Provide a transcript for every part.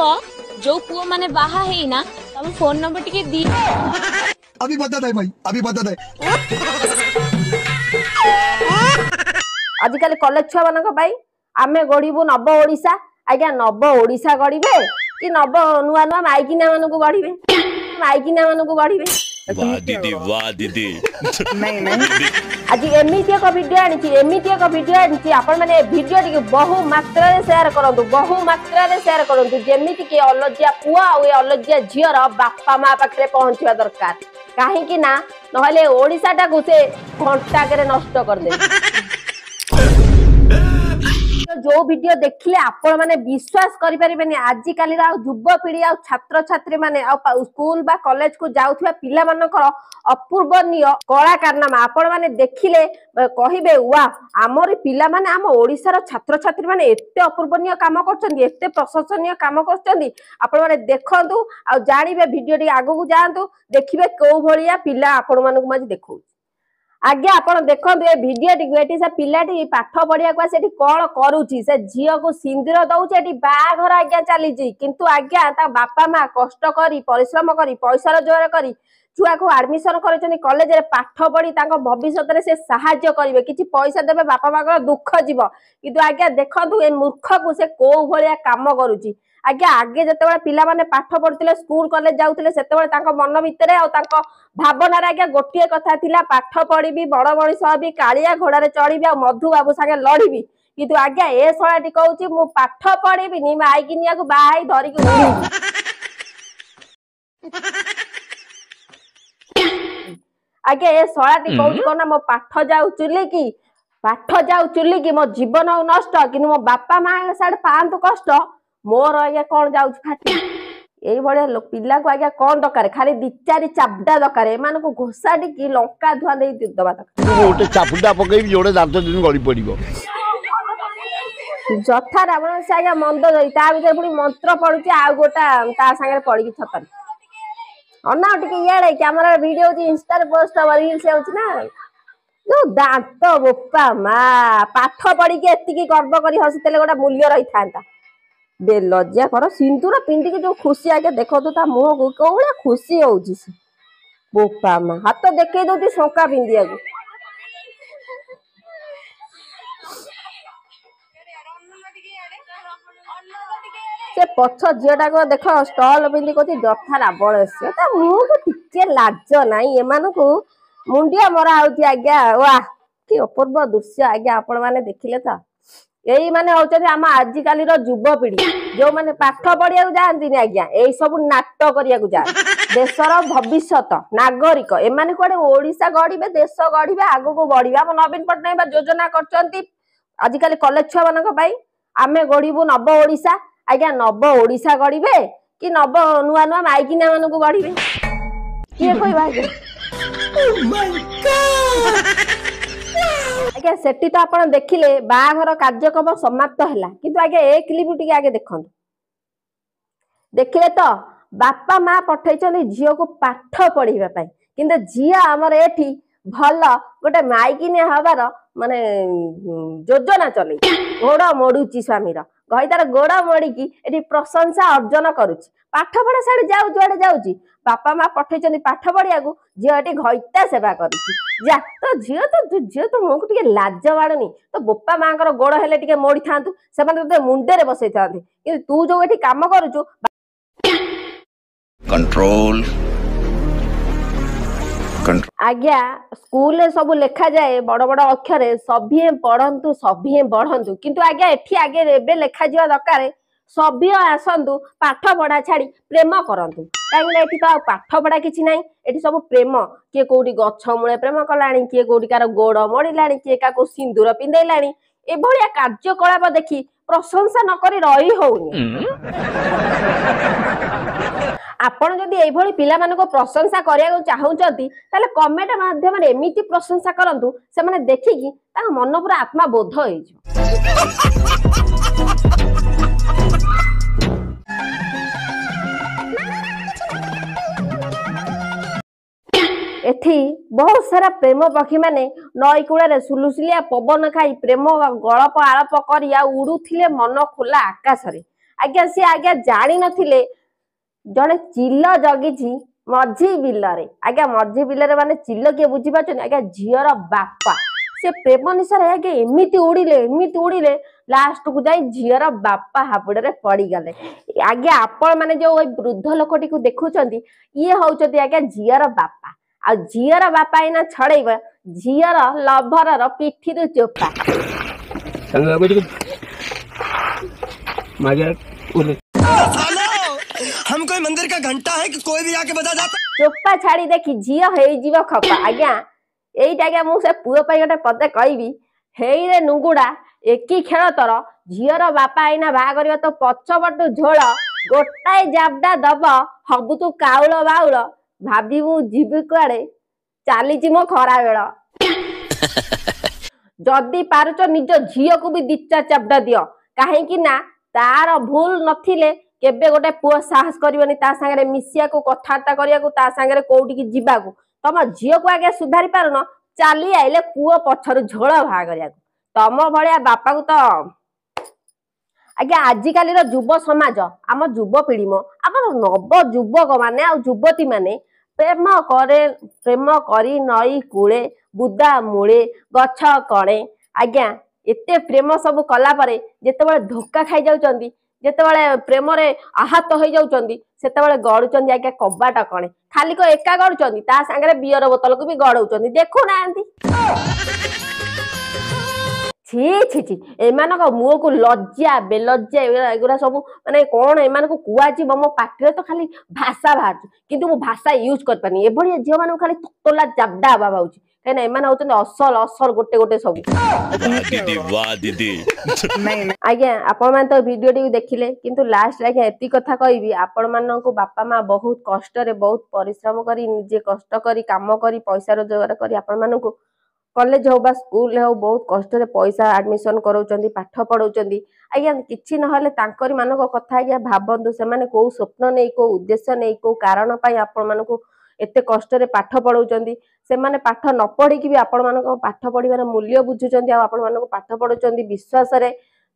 जो पुओ माने बाहा हेना तम फोन नंबर टिके दी अभी बता दे भाई अभी बता दे आजिकल कॉलेज छुआ मानक भाई आमे गढ़ू नव ओडिशा आज्ञा नव ओडिशा गढ़े कि नव नुआ नुआ माइकिना मानक गढ़े माइकिना मानक गढ़े वाह दीदी नहीं नहीं आज एमती एक वीडियो आनी आपण मैंने वीडियो टी बहु मात्रा शेयर करूँ बहु मात्रा शेयर करूँ जमी कि अलजिया पुआ आ अलजिया झीर बापा माँ पाखे पहुंचवा दरकार कहीं ना नहले ओडिशा टाकू से घंटाक नष्ट करदे जो वीडियो देखिले आपण माने विश्वास करि परिबेनी आजिकाली युवपीढ़ी आ छात्र छात्री माने स्कूल बा कॉलेज को जाउथबा पिला मानकर अपूर्वनीय कला कारनामा आपण माने देखिले कहिबे वा आमर पिला माने आम ओडिशार छात्र छात्री माने एते अपूर्वनीय काम करछन्ती एते प्रशंसनीय काम करछन्ती आपण माने देखंतु आ जानिबे वीडियो टी आगु को जांतु देखिबे को भलिया पिला आपण मानकु माजी देखौ आज्ञा आपण देखंतु ए वीडियो टी एटी से पिलाटी पाठ पढ़िया को सेठी कोन करूची से झियो को सिंदूर दउचे एटी बाघर आज्ञा चलीची किंतु आज्ञा ता बापा माँ कष्ट करी परिश्रम करी पैसा रोजगार करी छुआ को एडमिशन करछनी कॉलेज रे पाठ पढ़ी तांको भविष्यत रे से सहाय्य करिवे किछि पैसा देबे बापा माँ को दुख जीव किंतु आज्ञा देखंतु ए मूर्ख को से को भलिया काम करूची आज्ञा आगे जते पिला माने पाठ पढ़ुतिले स्कूल कॉलेज जाउतिले सेते तांको मन भितरे आ तांको भावना रे आज्ञा गोटिए कथा थिला पाठ पढ़ी बड़ मनीष भी कालिया घोड़ा रे चढ़ी आ मधु बाबू संगे लड़बी किंतु आज्ञा ए शଳାटी कहूची मु पाठ पढ़ीबिनी माइकिनिया को बाहाई धरिक आज्ञा ए शଳାटी कहूची कोना मो पाठ जाऊ चुली की मो जीवन नष्ट किंतु मो बापा माँ साडे पांतु कष्ट मोर आज्ञा कौन जाउछ फाटी एई भलिया पिला को आज्ञा कौन दरकार खाली दी चारि चापडा दरकार एमान को घोषाटी की लंका धुआ दे दबा दरकार गोटे चापुडा पकेबी जोड़े दांत दिन गली पड़िबो जथा रावण से आज्ञा मंद जई ता भीतर पुनी मंत्र पडुची आ गोटा ता संगे पड़ी छतन अन्ना टिके याडे कैमरा वीडियो जी इंस्टा रे पोस्ट रील से होची ना जो दांत बोपा मा पाठ पढ़ी के एति की गर्व करी हसितले गोटा मूल्य रही थांता बे लज्जा कर सिंदूर पिंडी के जो खुशी आगे देखो तो ता मुंह को कोला खुशी होउची से बोपा मा हाथ देखे दोती शंका पिंडिया को से पछ झियटा को देख स्टॉल पिंडी कोती जथा रावण से ता मुंह को टिके लाज नाही एमान को मुंडिया मरा होती आज्ञा वाह कि अपूर्व दृश्य आज्ञा आपण माने देखिले ता यही माने होचते आम आजिकाली युवपीढ़ी जो माने पाठ पढ़िया जाती आज्ञा यही सब नाटक करिया जा देशर भविष्यत नागरिक एमाने कोडे ओडिशा गढ़िबे देश गढ़िबे आगु को बढ़िबे हम नवीन पटनायक योजना करचंती आजिकाली कॉलेज छुआ मानक भाई आमे गढ़िबु नव ओडिशा आज्ञा नव ओडिशा गढ़िबे कि नव नुआ नुआ माइकिना मानक गढ़िबे किए कहबा आज्ञा सेठी तो आपण देखिले बाघर कार्यक्रम समाप्त हैला किंतु आज्ञा ए क्लिप टिके आगे देखंतु देखिले तो बापा माँ पठैछन झियो को पाठ पढ़िबा पई किंतु झिया हमर एठी भल गोटे माइकिने हबार माने योजना चले गोड़ मोड़ुची स्वामीर गई तार गोड़ मोड़ी एठी प्रशंसा अर्जन करुची पाठ पढ़ा साड़ी जाऊ जुआड़े जाऊची बापा माँ पठैछन पाठ पढ़िया को झियो एठी घइता सेवा करुची जा तो झियो तो मुझे टिके लाज बाड़ुनी तो बोपा माँ गोड़ हेले टिके मोड़ी थांतु से माने मुंडे रे बसै थांते किंतु तू जो एठी काम करूचु कंट्रोल आज्ञा स्कूल रे सब लेखा जाए बड़ बड़ अक्षर सभी पढ़ंतु सभी बढ़ंतु किंतु आज्ञा एठी आगे एबे लेखा जिवा दरकार सभी आसंतु पाठ पढ़ा छाड़ी प्रेम करंतु कहीं एठी तो पाठ पढ़ा किछि नाही एठी सब प्रेम किए कोठी गछ मूले प्रेम कलाणी किए कोठी कार गोड़ मोड़िलाणी किए काको सिंदूर पिंदैलाणी ए भलिया कार्यकलाप देखि प्रशंसा न करी रही होउनी आपण जदि एई भली पिला मानको प्रशंसा करिया चाहउचंती ताले कमेंट माध्यम रे एमिति प्रशंसा करंतु से माने देखिकी ता मन पूरा आत्मा बोध होई एथि बहुत सारा प्रेम पक्षी माने नई कूड़े सुलुसुलिया पवन खाई प्रेम गलप आलप करिया उड़ुथिले मन खोला आकाश रे आज्ञा सी आज्ञा जानी नथिले जड़े चिल जगिछि मझी बिलरे आज्ञा मझी बिलरे माने चिल किए बुझी पाछन आज्ञा झीर बापा से प्रेम निशार आज्ञा एमिति उड़िले लास्ट को जाई झीर बापा हापुड़े पड़ी गले आज्ञा आपण माने जो वृद्ध लोकटी को देखुचंती ये होउचंती आज्ञा झीर बापा आ झीर बापा इना छड़ेबा झीर लभर पिठी रो चोपा हम कोई मंदिर का घंटा है कि कोई भी आके बजा जाता। चोपा छाड़ी देखी झील हेई जीव खपा आज्ञा एइटा आज्ञा मु से पुओ पई गोटे पदे कहबी हेई रे नुंगुडा एकी खेल तर झीर बापा आईना बाहा करियो तो पछपटु झोल गोटाए जाबडा दब हबु तू काउल बाउल भाबिबु जीवी कुआडे चालीची मो खरा बेल जदि पारुच निज झील को भी दिचा चाबडा दियो काहे कि ना तार भूल नथिले केबे गोटे पुओ साहस करबनी ता संगे मिसिया को कथार्ता करिया को ता संगे कोउटी की जीवा को तम झील को आगे सुधारी पारुन चाली आइले पुओ पछरु झोल भा करिया तम भलिया बापा को तो आज्ञा आजिकाली युव समाज आम युवपीढ़ी मो आम नव युवक माने आ युवती माने प्रेम करी नई कूले बुदा मूले गछ कणे आज्ञा एते प्रेम सब कला परे जेतेबेले धोखा खाई जाउचंदी जेतेबेले प्रेम रे आहत हो जाउचंदी सेतेबेले गडुचंदी आज्ञा कबाटा कणे खाली को एका गडुचंदी ता संगे बियर बोतल को भी गडौचंदी देखु नांती छी छी छी एमान को मुह को लज्जा बेलज्जा एगुरा सब माने कोन एमान को कुआ जी मो पाठरे तो खाली भाषा बाहर किंतु मो भाषा यूज कर पानी एभली झियो मान खाली तोला जाबडा बाबा होची कहना एमान होचन असल असल गोटे गोटे सब वाह दीदी आज्ञा आपण मान तो वीडियो टी देखिले किंतु लास्ट आज्ञा एती कथा कहबी आपण मान को बापा माँ बहुत कष्ट रे बहुत परिश्रम करी निजे कष्ट करी काम करी पैसा रोजगार करी आपण मान को कॉलेज हो बा स्कूल हो बहुत कष्ट रे पैसा एडमिशन कराउचंदी पाठ पढाउचंदी आज्ञा किछि न हले तांकरी मानक कथा आज्ञा भाबंतु से माने को स्वप्न नै को उद्देश्य नै को कारण पई आपण मान को एते कष्ट रे पाठ पढाउचंदी से माने पाठ न पढी कि भी आपण मान को पाठ पढिबार मूल्य बुझुचंदी आ आपण मान को पाठ पढाउचंदी विश्वास रे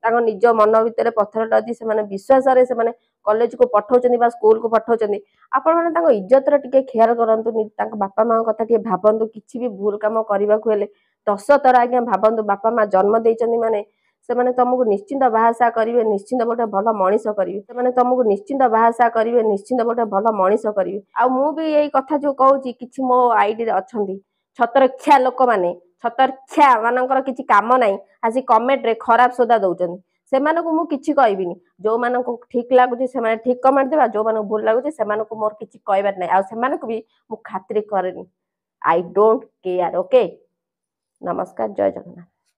तांको निज मन भितर पत्थर दी से माने विश्वास रे से माने कॉलेज को पठाउचंदी बा स्कूल को पठाउचंदी आपण माने तांको इज्जत रे टिके ख्याल करंतु तांको बापा मां कथा टिके भाबंतु किछि भी भूल काम करबा को हेले 10 थर आज्ञा भाबंतु बापा मां जन्म देइचंदी माने से माने तुमको निश्चिंत बाहासा करिवे निश्चिंत गोटे भल मनीष करिवे से माने तुमको निश्चिंत बाहासा करिवे निश्चिंत गोटे भल मनीष करिवे आ मु भी एई कथा जो कहूची किछि मो आईडी रे अछंदी छतरख्या लोक माने छतरख्या मानकर किछि काम नाही आसी कमेंट रे खराब सोदा दउचंदी से माने को मु किछि कहबिनी जो माने को ठीक लागुची से माने ठीक कमेंट देबा जो माने भूल लागुची से माने को मोर किछि कहबार नाही आ से माने को भी मु खातिर करेनी आई डोंट केयर ओके नमस्कार जय जगन्नाथ।